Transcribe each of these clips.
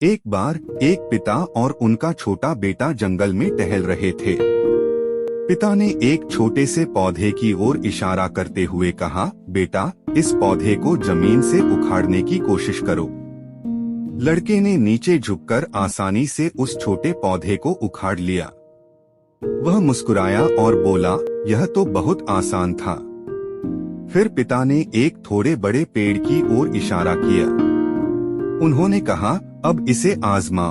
एक बार एक पिता और उनका छोटा बेटा जंगल में टहल रहे थे। पिता ने एक छोटे से पौधे की ओर इशारा करते हुए कहा, बेटा, इस पौधे को जमीन से उखाड़ने की कोशिश करो। लड़के ने नीचे झुककर आसानी से उस छोटे पौधे को उखाड़ लिया। वह मुस्कुराया और बोला, यह तो बहुत आसान था। फिर पिता ने एक थोड़े बड़े पेड़ की ओर इशारा किया। उन्होंने कहा, अब इसे आजमा।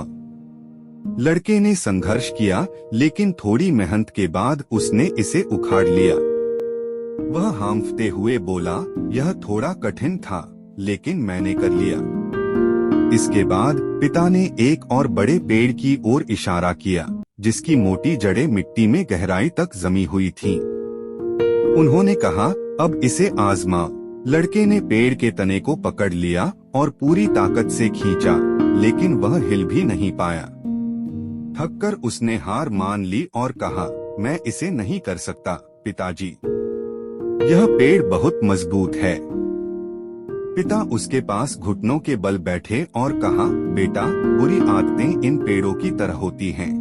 लड़के ने संघर्ष किया, लेकिन थोड़ी मेहनत के बाद उसने इसे उखाड़ लिया। वह हांफते हुए बोला, यह थोड़ा कठिन था, लेकिन मैंने कर लिया। इसके बाद पिता ने एक और बड़े पेड़ की ओर इशारा किया, जिसकी मोटी जड़ें मिट्टी में गहराई तक जमी हुई थीं। उन्होंने कहा, अब इसे आजमा। लड़के ने पेड़ के तने को पकड़ लिया और पूरी ताकत से खींचा, लेकिन वह हिल भी नहीं पाया। थककर उसने हार मान ली और कहा, मैं इसे नहीं कर सकता पिताजी, यह पेड़ बहुत मजबूत है। पिता उसके पास घुटनों के बल बैठे और कहा, बेटा, बुरी आदतें इन पेड़ों की तरह होती हैं।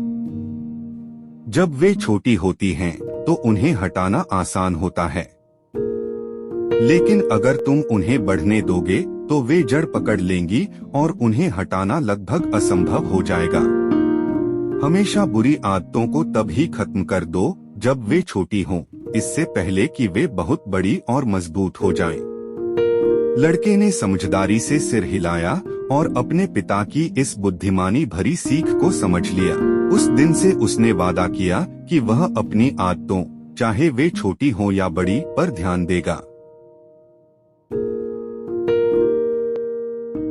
जब वे छोटी होती हैं, तो उन्हें हटाना आसान होता है, लेकिन अगर तुम उन्हें बढ़ने दोगे तो वे जड़ पकड़ लेंगी और उन्हें हटाना लगभग असंभव हो जाएगा। हमेशा बुरी आदतों को तब ही खत्म कर दो जब वे छोटी हों, इससे पहले कि वे बहुत बड़ी और मजबूत हो जाएं। लड़के ने समझदारी से सिर हिलाया और अपने पिता की इस बुद्धिमानी भरी सीख को समझ लिया। उस दिन से उसने वादा किया कि वह अपनी आदतों, चाहे वे छोटी हों या बड़ी, पर ध्यान देगा।